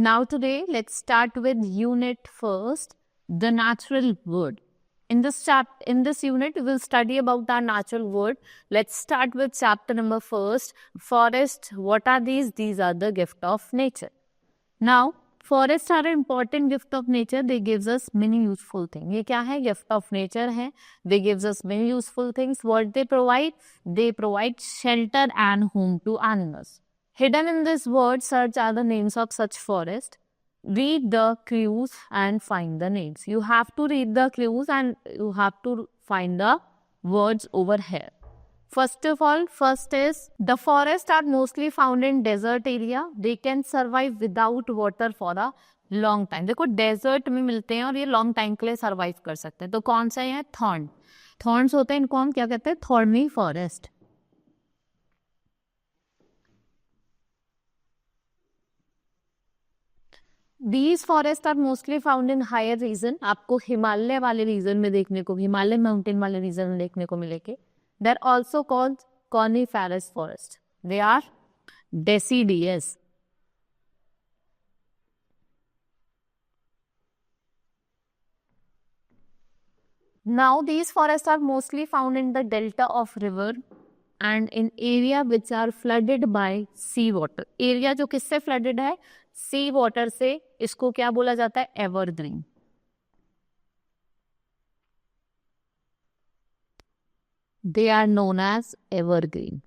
Now today, let's start with unit first, the natural world. In this unit, we will study about our natural world. Let's start with chapter number first, forest. What are these? These are the gift of nature. Now, forests are an important gift of nature. They gives us many useful things. ये क्या है? Gift of nature है. They gives us many useful things. What they provide? They provide shelter and home to animals. Hidden in this word search are the names of such forest. Read the clues and find the names. You have to read the clues and you have to find the words over here. First of all, first is the forests are mostly found in desert area. They can survive without water for a long time. देखो desert में मिलते हैं और ये long time के लिए survive कर सकते हैं. तो कौन सा है? Thorn. Thorns होते हैं, इनको हम क्या कहते हैं? Thorny forest. These forests are mostly found in higher region. आपको हिमालय वाले region में देखने को, हिमालय mountain वाले region में देखने को मिलेंगे. They're also called coniferous forest. They are deciduous. Now these forests are mostly found in the delta of river and in area which are flooded by sea water. Area जो किससे flooded है? Sea water से. इसको क्या बोला जाता है? Evergreen. They are known as evergreen.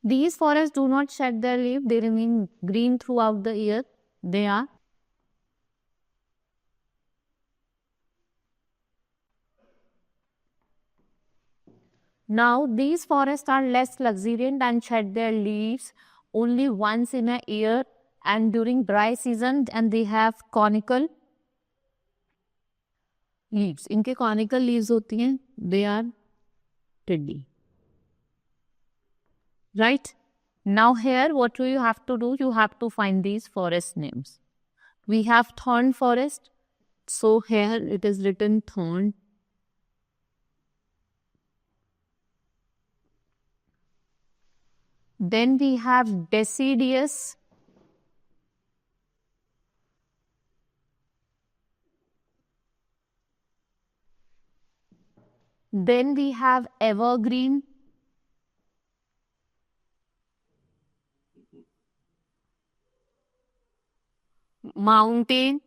These forests do not shed their leaves. They remain green throughout the year. They are now these forests are less luxuriant and shed their leaves only once in a year and during dry season, and they have conical leaves. इनके conical leaves होती हैं. They are tiddy. Right? Now here what do you have to do? You have to find these forest names. We have thorn forest. So here it is written thorn. Then we have deciduous. Then we have evergreen. Mountain.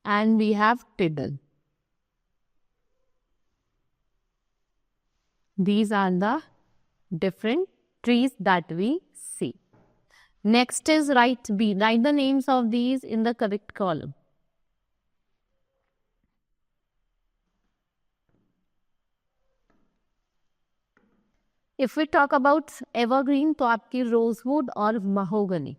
And we have tidal. These are the different trees that we see. Next is write B. Write the names of these in the correct column. If we talk about evergreen, तो आपकी rosewood और mahogany.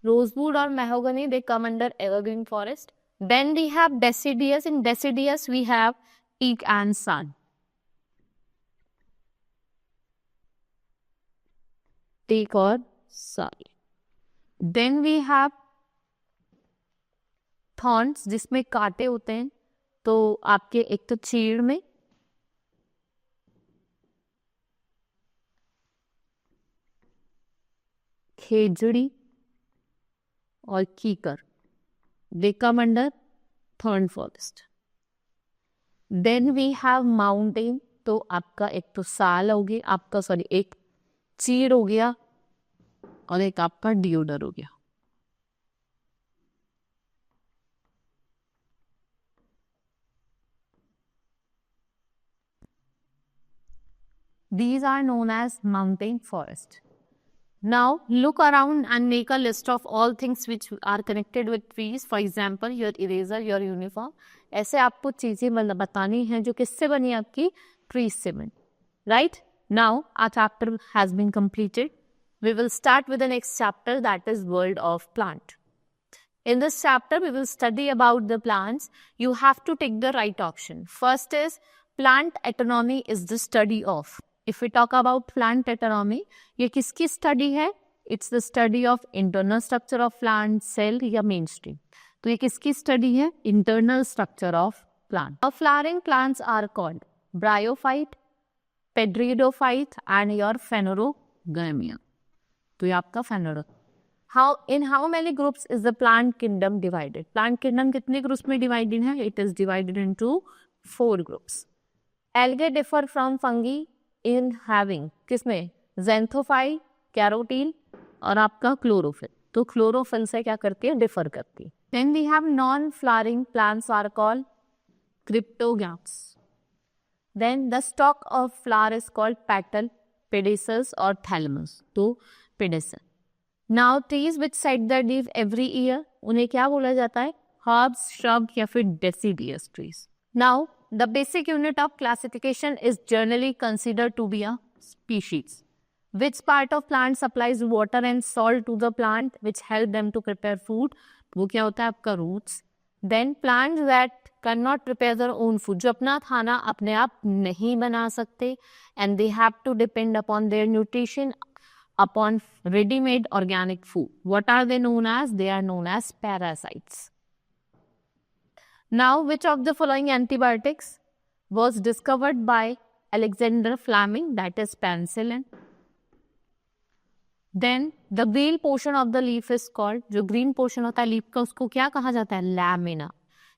Rosewood or mahogany, they come under evergreen forest. Then we have deciduous. In deciduous, we have teak and sun. Teak or sun. Then we have thorns, जिसमें कांटे होते हैं. तो आपके एक तो चीड़ में, खेजड़ी और कीकर. They come under thorn forest. Then we have mountain. तो आपका एक तो साल हो गया, आपका सॉरी एक चीड़ हो गया और एक आपका डियोडर हो गया. These are known as mountain forest. Now look around and make a list of all things which are connected with trees. For example, your eraser, your uniform. ऐसे आपको चीजें बतानी हैं जो किससे बनी आपकी trees से बनी. Right? Now our chapter has been completed. We will start with the next chapter, that is world of plant. In this chapter, we will study about the plants. You have to take the right option. First is plant autonomy is the study of. If we talk about plant autonomy, ये किसकी study है? It's the study of internal structure of plant, cell या main stream. तो ये किसकी study है? Internal structure of plant. Flowering plants are called bryophyte, pteridophyte and your phanerogamia. तो ये आपका phanero. How many groups is the plant kingdom divided? Plant kingdom कितने groups में डिवाइडेड है? It is divided into 4 groups. Algae differ from fungi in having किसमें? Xanthophyll, कैरोटील और आपका chlorophyll. तो क्लोरोफिल से क्या करती है? डिफर करती है। Then we have non-flowering plants are called cryptogams. Then the stalk of flower is called petal, pedicels or thalamus. तो pedicel. Now trees which shed their leaf every year, उन्हें क्या बोला जाता है? Herbs, shrub या फिर deciduous trees. Now the basic unit of classification is generally considered to be a species. Which part of plant supplies water and salt to the plant which help them to prepare food? वो क्या होता है? आपका roots. Then plants that cannot prepare their own food, जो अपना खाना अपने आप नहीं बना सकते, and they have to depend upon their nutrition upon ready-made organic food. What are they known as? They are known as parasites. Now, which of the following antibiotics was discovered by Alexander Fleming? That is penicillin. Then the green portion of the leaf is called, जो green portion होता है leaf का, उसको क्या कहा जाता है? Lamina.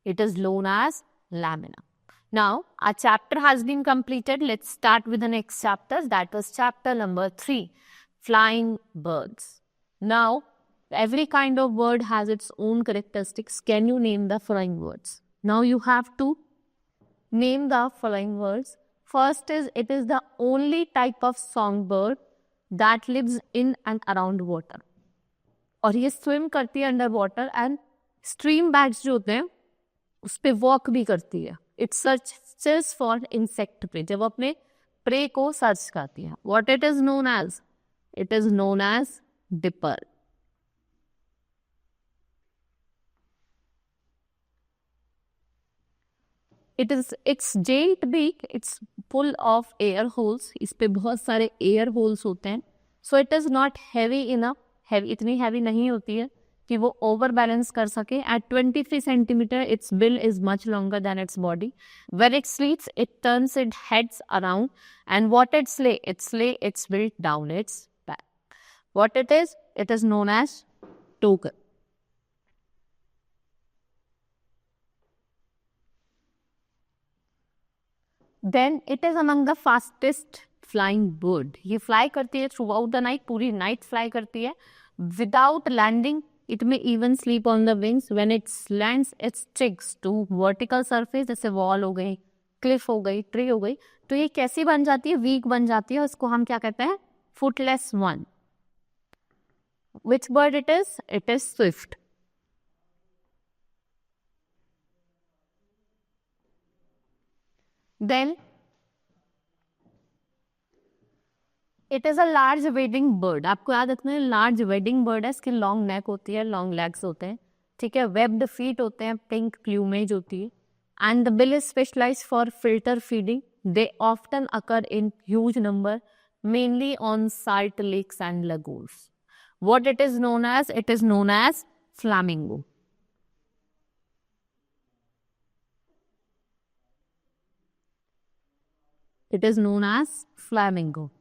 It is known as lamina. Now, our chapter has been completed. Let's start with the next chapter. That was chapter number 3. Flying birds. Now, every kind of bird has its own characteristics. Can you name the following words? Now you have to name the following words. First is, it is the only type of songbird that lives in and around water. और ये swim करती है under water and stream bats जो होते हैं उस पे walk भी करती है. It searches for insect prey. जब अपने prey को search करती है. What it is known as? It is known as dipper. Its giant beak, it's full of air holes. इस पे बहुत सारे air holes होते हैं. So it is not heavy enough. इतनी heavy नहीं होती है कि वो overbalance कर सके. At 23 centimeter, its bill is much longer than its body. When it sleeps, it turns its heads around. And what it lay its bill down its back. What it is known as toucan. Then it is among the fastest flying bird. ये fly करती है throughout the night, पूरी night fly करती है. Without landing, it may even sleep on the wings. When it lands, it sticks to vertical surface, जैसे wall हो गई, cliff हो गई, tree हो गई. तो ये कैसी बन जाती है? Weak बन जाती है. इसको हम क्या कहते हैं? Footless one. Which bird it is? It is swift. Then it is a large wading bird. आपको याद रखना है large wading bird है. इसकी long neck होती है, long legs होते हैं, ठीक है, webbed feet होते हैं, pink plumage होती है, and the bill is specialized for filter feeding. They often occur in huge number, mainly on salt lakes and lagoons. What it is known as? It is known as flamingo. It is known as flamingo.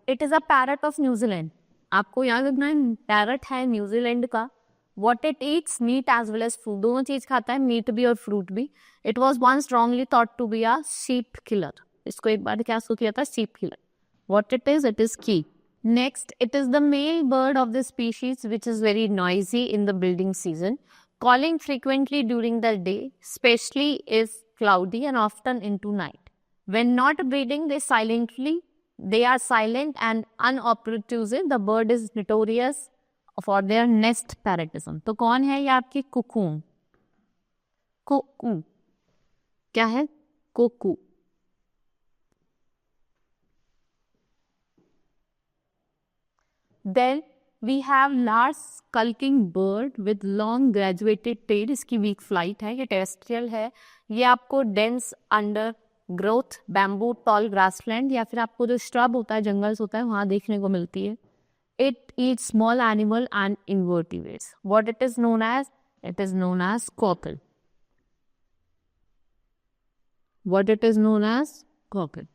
It is a parrot of New Zealand. आपको याद रखना है parrot है New Zealand का. What it eats, meat as well as fruit. दोनों चीज खाता है, meat भी और fruit भी. It was once wrongly thought to be a sheep killer. इसको एक बार क्या किया था? Sheep killer. What it is key. Next, it is the male bird of the species which is very noisy in the breeding season, calling frequently during the day, especially is cloudy and often into night. When not breeding, they are silent and unobtrusive. The bird is notorious for their nest parrotism. तो कौन है ये आपकी? कुकू. कुकू क्या है? Kuku. Then we have large skulking bird with long graduated tail. इसकी weak flight है, ये terrestrial है, ये आपको dense under growth bamboo tall grassland या फिर आपको जो स्ट्रब होता है जंगल्स होता है वहां देखने को मिलती है. It eats small animal and invertebrates. What it is known as? It is known as cockle. What it is known as? Cockle.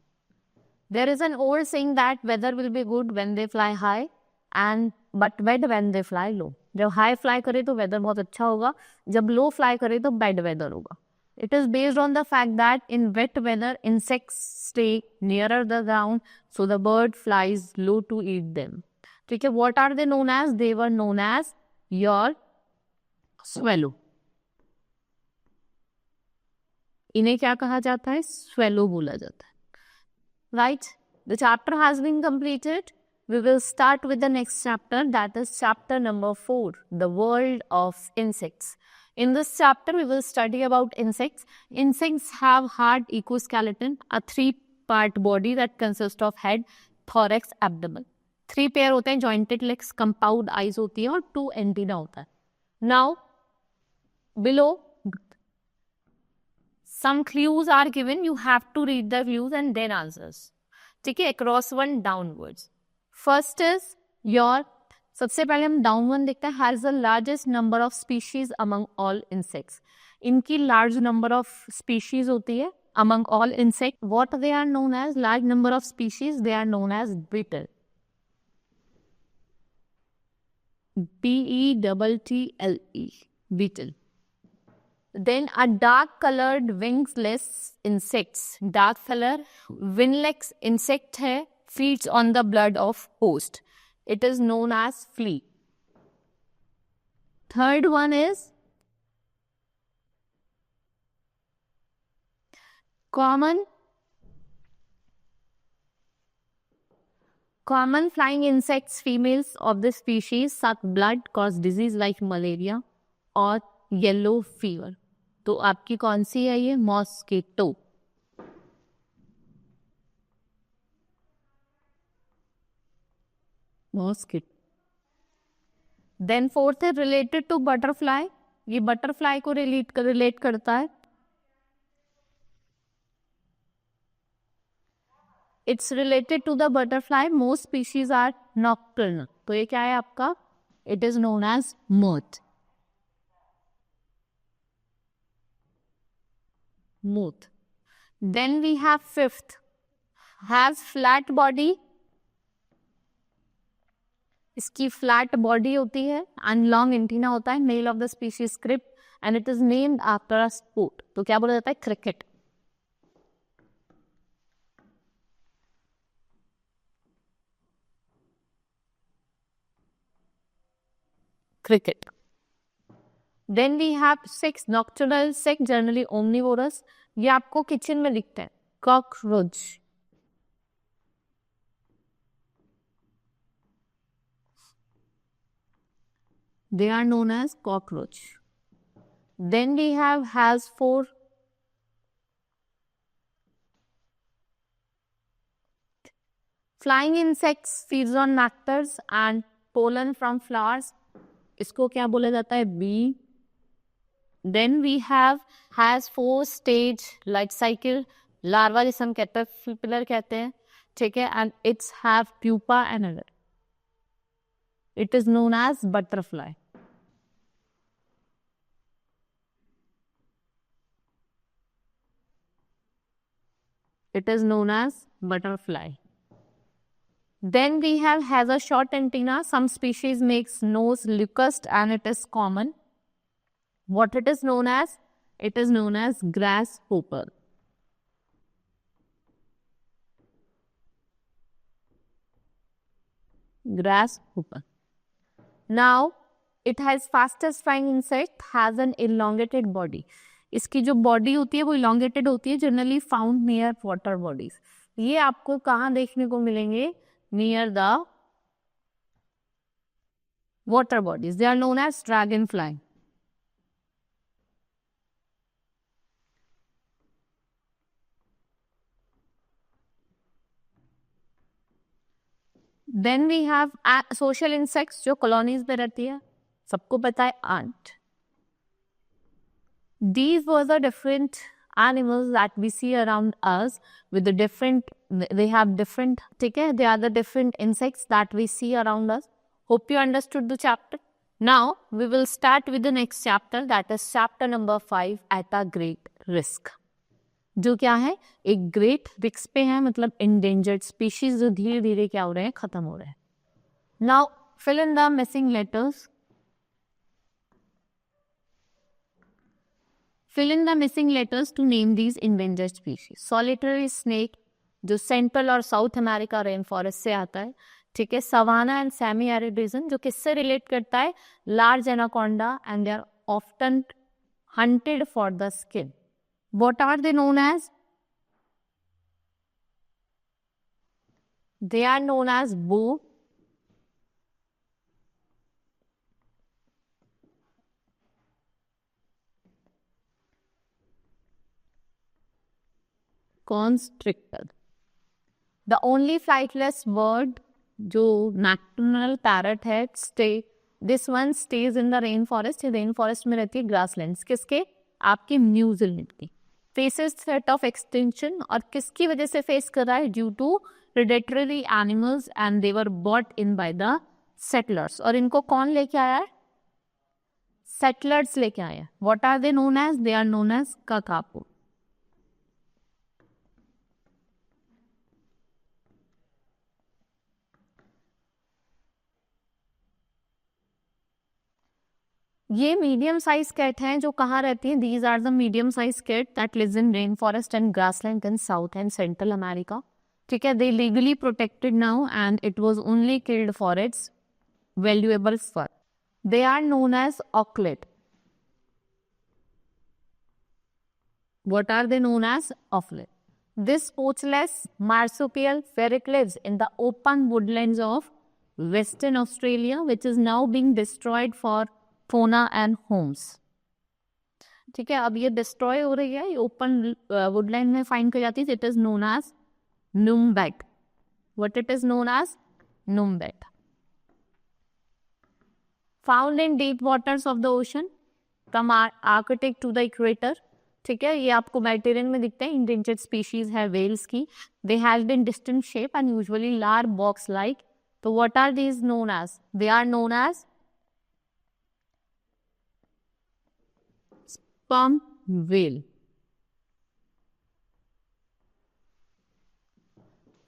There is an old saying that weather will be good when they fly high and but bad when they fly low. जब high fly करे तो weather बहुत अच्छा होगा, जब लो fly करे तो bad weather होगा. It is based on the fact that in wet weather insects stay nearer the ground, so the bird flies low to eat them. ठीक है, what are they known as? They were known as your swallow. इन्हें क्या कहा जाता है? swallow बोला जाता है. Right? The chapter has been completed. We will start with the next chapter, that is chapter number 4, the world of insects. In this chapter, we will study about insects. Insects have hard exoskeleton, a 3-part body that consists of head, thorax, abdomen. 3 pair होते हैं, jointed legs, compound eyes होती है और 2 antenna होता है. Now, below, some clues are given. You have to read the clues and then answers. ठीक है, across one downwards. First is your, सबसे पहले हम डाउन वन देखते हैं. Has the largest number of species among all insects. इनकी large number of species होती है among all insect. What they are known as large number of species? They are known as beetle. BETTLE, beetle. Then a dark colored wingless insects. Dark color wingless insect है, feeds on the blood of host. It is known as flea. Third one is common flying insects. Females of this species suck blood, cause disease like malaria और yellow fever. तो आपकी कौन सी है ये? Mosquito. Mosquito. Then fourth है related to butterfly. ये butterfly को रिलेट करता है. It's related to the butterfly. Most species are nocturnal. तो ये क्या है आपका? It is known as moth. Moth. Then we have fifth, have flat body. इसकी फ्लैट बॉडी होती है एंड लॉन्ग एंटीना होता है. Male of the species creep and it is named after a sport. तो क्या बोला जाता है? Cricket. cricket. Then we have 6 nocturnal insect, generally omnivorous. ये आपको किचन में दिखते हैं. Cockroach. They are known as cockroach. Then we has 4 flying insects, feeds on nectars and pollen from flowers. इसको क्या बोला जाता है? B. Then we has 4 stage life cycle. Larva जिसे हम कैटरपिलर कहते हैं, ठीक है, and it's have pupa and other. It is known as butterfly. It is known as butterfly. Then we has a short antenna. Some species makes nose locust and it is common. What it is known as? It is known as grasshopper. Grasshopper. Now it has fastest flying insect, has an elongated body. इसकी जो body होती है वो elongated होती है, generally found near water bodies. ये आपको कहाँ देखने को मिलेंगे? Near the water bodies. They are known as dragonfly. Then we have social insects जो colonies पे रहती है. सबको पता है ant. These were the different animals that we see around us with the different, they have different, okay, they are the different insects that we see around us. Hope you understood the chapter. Now we will start with the next chapter, that is chapter number 5, at a great risk. जो क्या है, एक great risk पे है, मतलब endangered species जो धीरे धीरे क्या हो रहे हैं, खत्म हो रहे हैं. Now fill in the missing letters. Fill in the missing letters to name these endangered species. Solitary snake जो सेंट्रल और साउथ अमेरिका रेन फॉरेस्ट से आता है, ठीक है. Savanna and semi arid region जो किससे रिलेट करता है, large anaconda, and they are often hunted for the skin. What are they known as? They are known as bow, constrictor. The only flightless bird जो nocturnal parrot है, this one stays in the rainforest. ये rainforest में रहती है, grasslands. किसके? आपके New Zealand की. Faces threat of extinction, और किसकी वजह से फेस कर रहा है? Due to predatory animals and they were brought in by the settlers. और इनको कौन लेके आया है? Settlers लेके आया है. What are they known as? They are known as kakapo. ये मीडियम साइज कैट हैं जो कहाँ रहती हैं? These are the medium size cat that lives in rain forest and grassland in South and Central America. ठीक है, they legally protected now and it was only killed for its valuable fur. They are known as ocelot. What are they known as? Offlet. This poachless marsupial ferret lives in the open woodlands of Western Australia, which is now being destroyed for fauna and homes. ठीक है, अब ये destroy हो रही है, ये open Woodland में find की जाती है. It is known as numbat. What it is known as? Numbat. Found in deep waters of the ocean from Arctic to the equator. ठीक है, ये आपको मेडिटेरियन में दिखते हैं. इंडेंजर्ड स्पीशीज है वेल्स की. They have in distinct shape and usually large box like. तो what are these known as? They are known as sperm whale.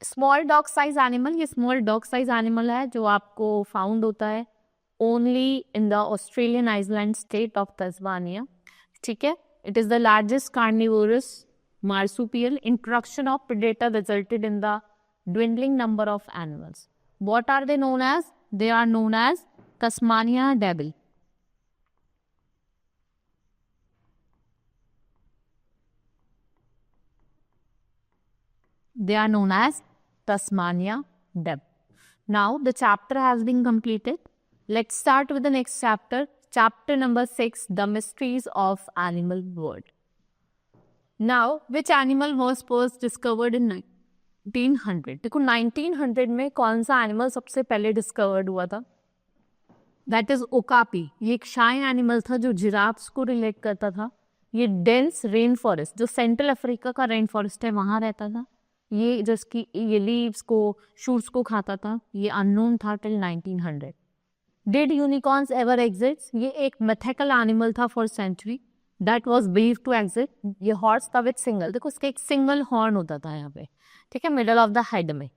Small dog size animal. ये स्मॉल डॉग साइज एनिमल है जो आपको found होता है only in the Australian island state of Tasmania. ठीक है, it is the largest carnivorous marsupial. Introduction of predator resulted in the dwindling number of animals. What are they known as? They are known as Tasmania devil. They are known as Tasmania devil. Now the chapter has been completed. Let's start with the next chapter. Chapter number 6, The Mysteries of Animal World. Now, which animal was first discovered in 1900? देखो 1900 में कौन सा animal सबसे पहले discovered हुआ था? That is okapi. ये एक शाई एनिमल था जो जिराफ्स को रिलेट करता था. ये डेंस रेन फॉरेस्ट जो सेंट्रल अफ्रीका का रेन फॉरेस्ट है वहाँ रहता था. ये जिसकी ये लीव्स को, शूट्स को खाता था. ये अननोन था till 1900. Did unicorns ever exist? ये एक mythical animal था for century that was believed to exist. ये हॉर्स था विथ सिंगल, देखो इसका एक सिंगल हॉर्न होता था यहाँ पे, ठीक है, मिडल ऑफ द हेड में.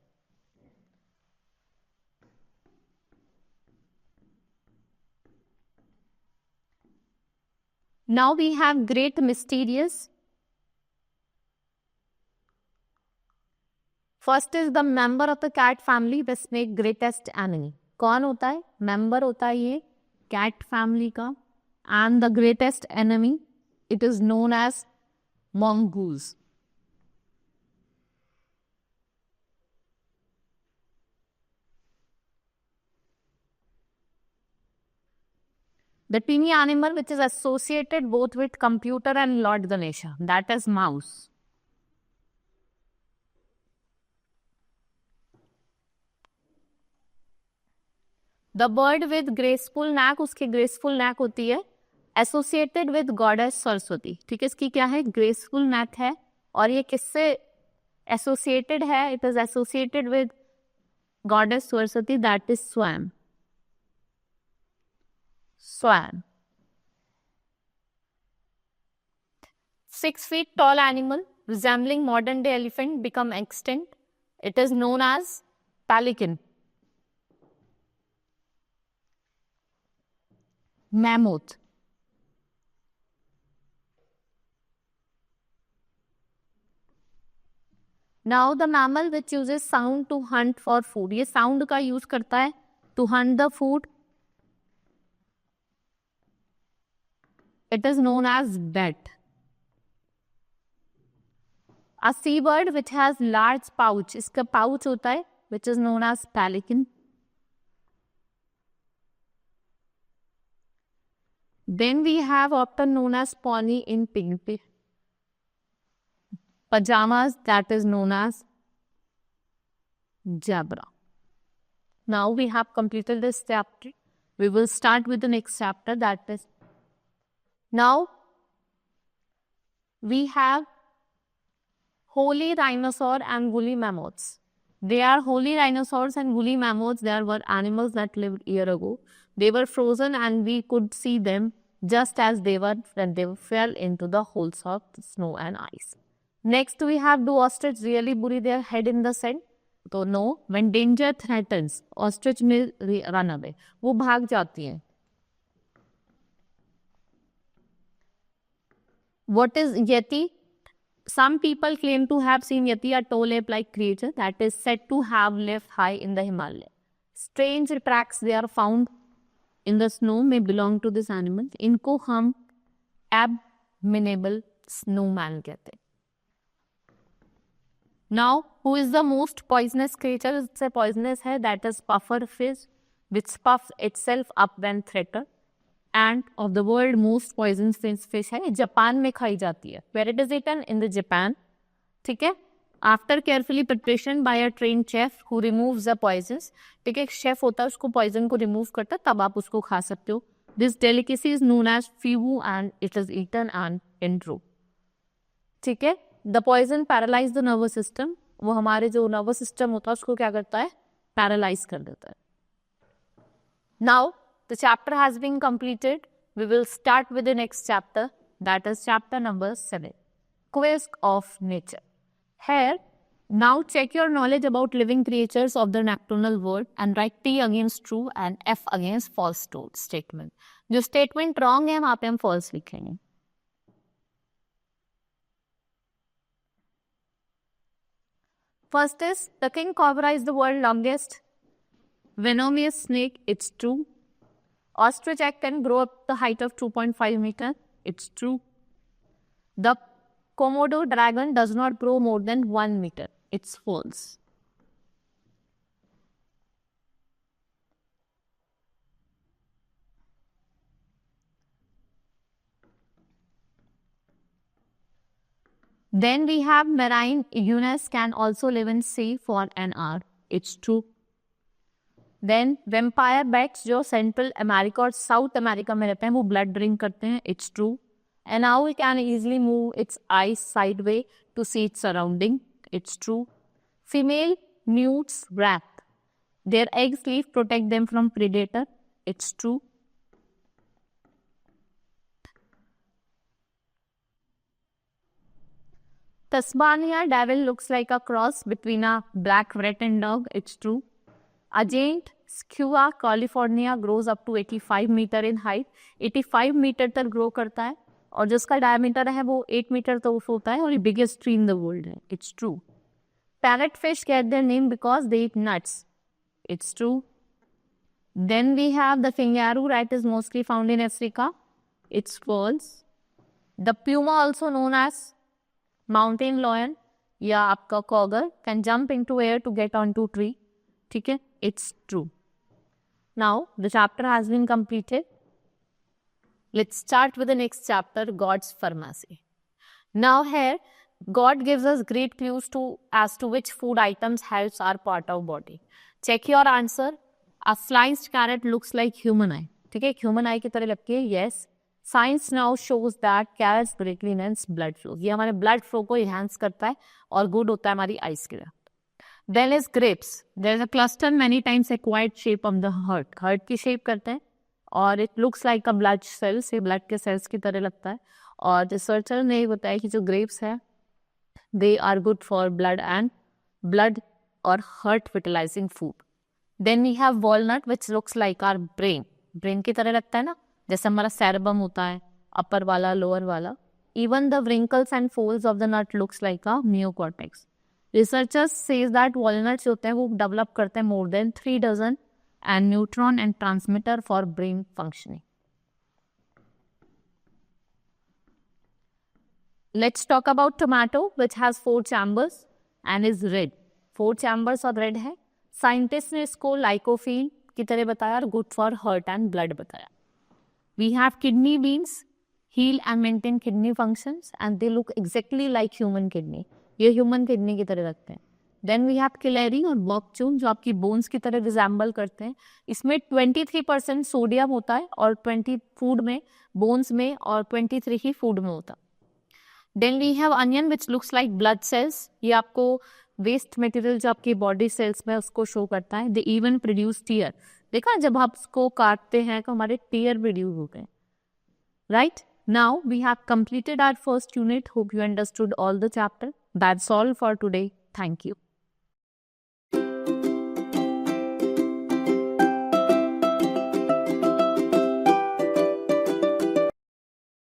Now we have great mysterious. First is the member of the cat family, the snake greatest enemy. कौन होता है? मेंबर होता है ये कैट फैमिली का. And the greatest enemy, it is known as mongoose. The teeny animal which is associated both with computer and Lord Ganesha, that is mouse. The bird with graceful neck, उसकी graceful neck होती है. Associated with goddess Saraswati, ठीक है, इसकी क्या है, graceful नेक है, और ये किससे एसोसिएटेड है, it is associated with goddess Saraswati, that is स्वयं, स्वयं. 6 feet tall animal resembling modern day elephant become extinct. It is known as pelican. Mammoth. Now the mammal which uses sound to hunt for food. ये sound का use करता है to hunt the food. It is known as bat. A seabird which has large pouch. इसका pouch होता है which is known as pelican. Then we have often known as pony in pink. Pajamas, that is known as zebra. Now we have completed this chapter. We will start with the next chapter, that is. Now we have holy rhinoceros and woolly mammoths. They are holy rhinoceros and woolly mammoths. There were animals that lived year ago. They were frozen and we could see them just as they were when they fell into the holes of snow and ice. Next we have, do ostrich really bury their head in the sand? तो no, when danger threatens, ostrich will run away. वो भाग जाती हैं. What is yeti? Some people claim to have seen yeti, a tall ape-like creature that is said to have lived high in the Himalaya. Strange tracks they are found in the snow may belong to this animal. इनको हम abominable snowman कहते हैं. Now, who is the most poisonous creature? इससे poisonous है, that is puffer fish, which puffs itself up when threatened. And of the world most poisonous fish है, Japan में खाई जाती है. Where it is eaten? In the Japan. ठीक है. After carefully preparation by a trained chef who removes the poisons. ठीक है, एक शेफ होता है, उसको poison को remove करता है, तब आप उसको खा सकते हो. This delicacy is known as fiwu and it is eaten and in raw. ठीक है. The poison paralyze the nervous system. वो हमारे जो nervous system होता है उसको क्या करता है, paralyze कर देता है. Now the chapter has been completed. We will start with the next chapter, that is chapter number 7, Quiz of Nature. Here, now check your knowledge about living creatures of the nocturnal world and write T against true and F against false statement. जो statement wrong है वहाँ पे हम false लिखेंगे. First is, the king cobra is the world's longest venomous snake. It's true. Ostrich egg can grow up the height of 2.5 meters. It's true. The Komodo dragon does not grow more than 1 meter. It's false. Then we have marine units can also live in sea for an hour. It's true. Then vampire bats जो central America और south America में रहते हैं वो blood drink करते हैं. It's true. And now it can easily move its eyes sideways to see its surrounding. It's true. Female newts wrap their egg sleeve protect them from predator. It's true. Tasmania devil looks like a cross between a black rat and dog. It's true. A giant Skua California grows up to 85 meter in height. 85 meter तक grow करता है और जिसका diameter है वो 8 meter तक होता है और ये biggest tree in the world है. It's true. Parrotfish get their name because they eat nuts. It's true. Then we have the kangaroo rat is mostly found in Africa. It's false. The puma, also known as mountain lion या आपका cougar, can jump into air to get onto tree. ठीक है, it's true. Now the chapter has been completed. Let's start with the next chapter, God's pharmacy. Now here, God gives us great clues as to which food items helps our part of body. Check your answer. A sliced carrot looks like human eye. ठीक है, human eye की तरह लगती है. Yes. Science now shows that carrots greatly enhance blood flow, ये हमारे blood flow को enhance करता है और गुड होता है हमारी आइस के लिए. Then is grapes. There is a cluster many times acquired shape of the heart. Heart की shape करते हैं और it looks like a blood cells, ये blood के cells की तरह लगता है. और रिसर्चर ने बताया कि जो grapes है they are good for blood और heart fertilizing food. Then we have walnut which looks like our brain. Brain की तरह लगता है ना, जैसे हमारा cerebrum होता है, upper वाला, lower वाला. Even the wrinkles and folds of the nut looks like a neocortex. Researchers says that walnuts होते हैं वो develop करते हैं more than 3 dozen and neutron and transmitter for brain functioning. Let's talk about tomato which has 4 chambers and is red. 4 chambers और red है. Scientists ने इसको lycopene की तरह बताया और good for heart and blood बताया. We have kidney beans, heal and maintain kidney functions and they look exactly like human kidney. ये ह्यूमन किडनी की तरह लगते हैं. देन वी हैव किलेरी और बॉक चून जो आपकी बोन्स की तरह रिजेंबल करते हैं. इसमें 23% सोडियम होता है और 20 फूड में, बोन्स में, और 23 ही फूड में होता है. Then we have onion which looks like blood cells, ये आपको वेस्ट मटेरियल जो आपकी बॉडी सेल्स में उसको शो करता है. They even produce tear. देखा जब आप उसको काटते हैं तो हमारे टीयर प्रोड्यूस होते हैं, right? Now we have completed our first unit. Hope you understood all the chapter. That's all for today. Thank you.